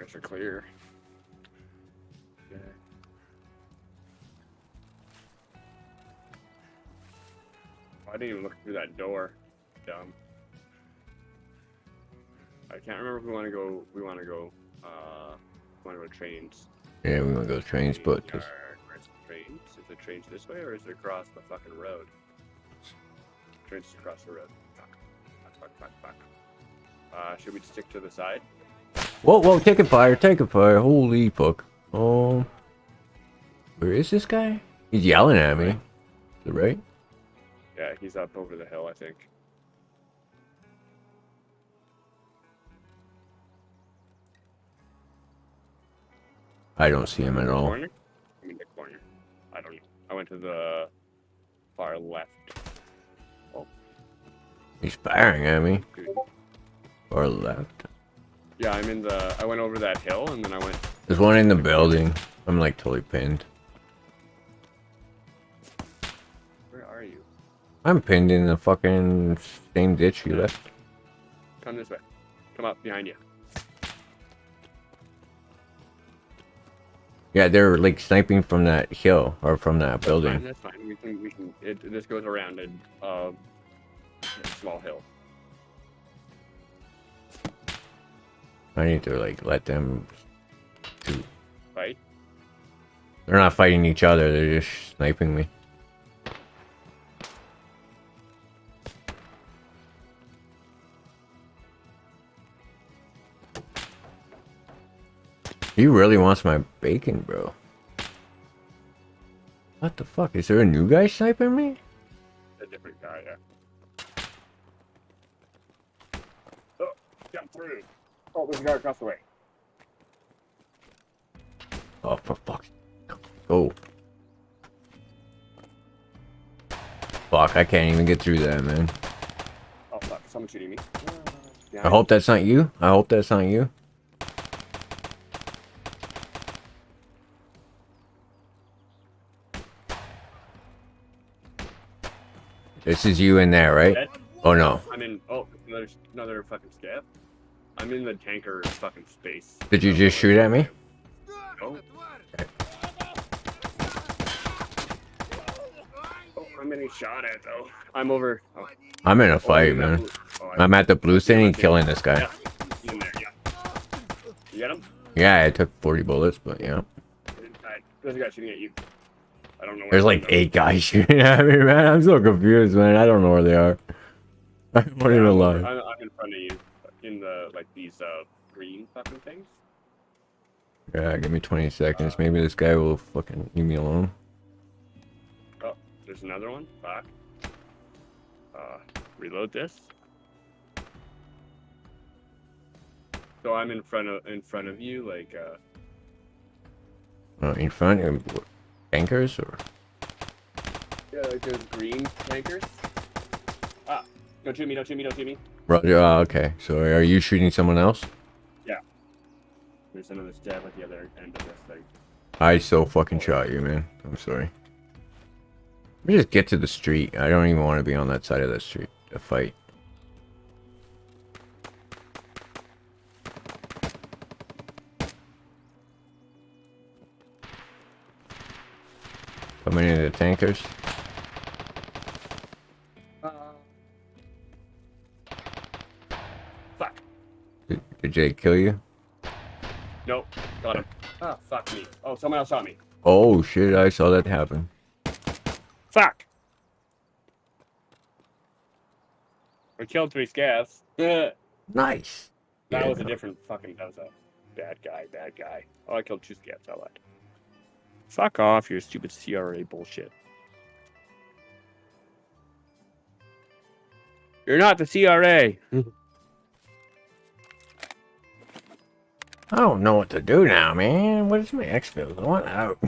Here's a clear. Yeah. I didn't even look through that door. Dumb. I can't remember if we want to go. We want to go trains. Yeah, we want to go trains, but Where's the trains? Is the trains this way or is it across the fucking road? Trains across the road. Fuck. Should we stick to the side? whoa, taking fire. Holy fuck. Oh, where is this guy? He's yelling at me. Is it right? Yeah, he's up over the hill, I think. I don't see him at all. Corner? I mean the corner. I don't know. I went to the far left. Oh. He's firing at me. Far left. Yeah, I went over that hill and then I went. There's one in the building. I'm like totally pinned. Where are you? I'm pinned in the fucking same ditch you left. Come this way. Come up behind you. Yeah, they're like sniping from that hill or from that building. That's fine. We can. This goes around a small hill. I need to like let them shoot. Fight? They're not fighting each other, they're just sniping me. He really wants my bacon, bro. What the fuck? Is there a new guy sniping me? A different guy, yeah. Oh, jump through. Oh, there's a guy across the way. Oh, for fuck's sake. Go. Fuck, I can't even get through that, man. Oh, fuck. Someone's shooting me. I hope that's not you. I hope that's not you. This is you in there, right? Dead? Oh no. I'm in. Oh, another fucking scab. I'm in the tanker fucking space. Did you just shoot at me? Oh. Oh, I'm getting shot at though. I'm over. Oh. I'm in a fight, man. I'm at the blue standing killing this guy. Yeah. In there, yeah. You get him? Yeah, I took 40 bullets, but yeah. There's a guy shooting at you. I don't know. There's like 8 guys shooting at me, man. I'm so confused, man. I don't know where they are. I won't even lie. I'm in front of you, in the like these green fucking things. Yeah, give me 20 seconds. Maybe this guy will fucking leave me alone. Oh, there's another one. Back. Reload this. So I'm in front of you, like In front of tankers or? yeah, like those green tankers. Ah, don't shoot me. Roger. Okay. So are you shooting someone else? Yeah. There's another stab at the other end of this thing. I so fucking shot you, man. I'm sorry. Let me just get to the street. I don't even want to be on that side of the street to fight. Coming into the tankers. Fuck. Did Jake kill you? Nope. Got him. Ah, fuck me. Oh, someone else shot me. Oh shit, I saw that happen. Fuck. We killed 3 scavs. Nice. That Yeah, was a no. different fucking. That was a bad guy. Oh, I killed 2 scavs. I lied. Fuck off, your stupid CRA bullshit. You're not the CRA. I don't know what to do now, man. What is my exfil? I want out.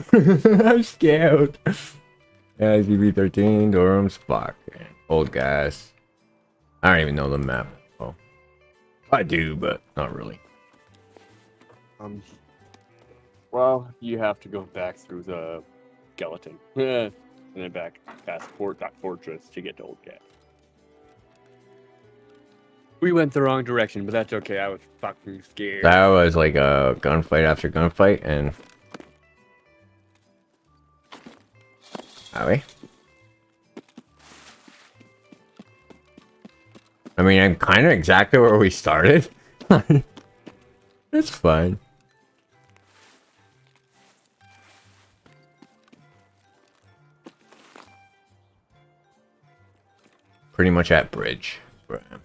I'm scared. Yeah, ZB13, Durham, Spock, old gas. I don't even know the map. Oh, I do, but not really. Well, you have to go back through the skeleton. And then back past that fortress to get to Old Gas. We went the wrong direction, but that's okay. I was fucking scared. That was like a gunfight after gunfight, and Howie. I mean, I'm kind of exactly where we started. It's fine. Pretty much at bridge. Where I am.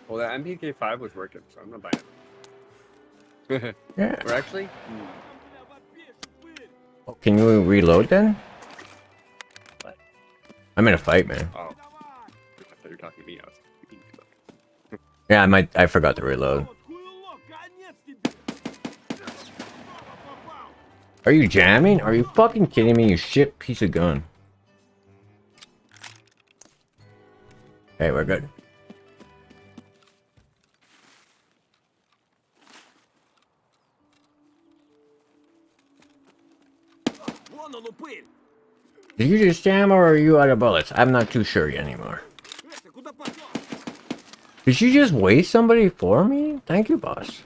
Well, that MPK5 was working, so I'm not buying it. Yeah. Or actually, Oh, can you reload then? What? I'm in a fight, man. oh, I thought you were talking to me. I was speaking to them. Yeah, I forgot to reload. Are you jamming? Are you fucking kidding me, you shit piece of gun? Hey, we're good. Did you just jam or are you out of bullets? I'm not too sure anymore. Did you just waste somebody for me? Thank you, boss.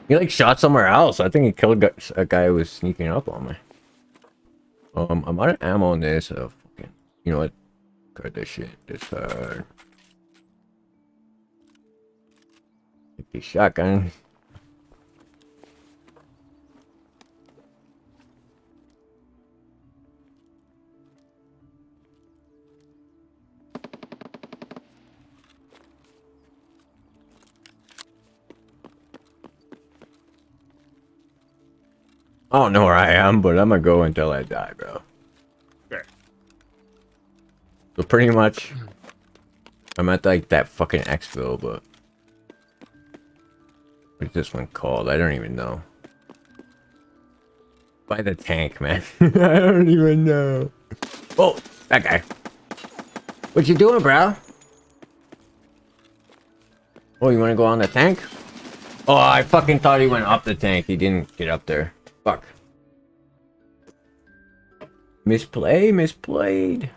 He like shot somewhere else. I think he killed a guy who was sneaking up on me. I'm out of ammo on this. So fucking, you know what? Cut this shit. This hard. Take the shotgun. I don't know where I am, but I'm gonna go until I die, bro. Fair. So pretty much, I'm at like that fucking exfil, but what's this one called? I don't even know. By the tank, man. I don't even know. Oh, that guy. What you doing, bro? Oh, you wanna go on the tank? Oh, I fucking thought he went up the tank. He didn't get up there. Fuck. Misplayed.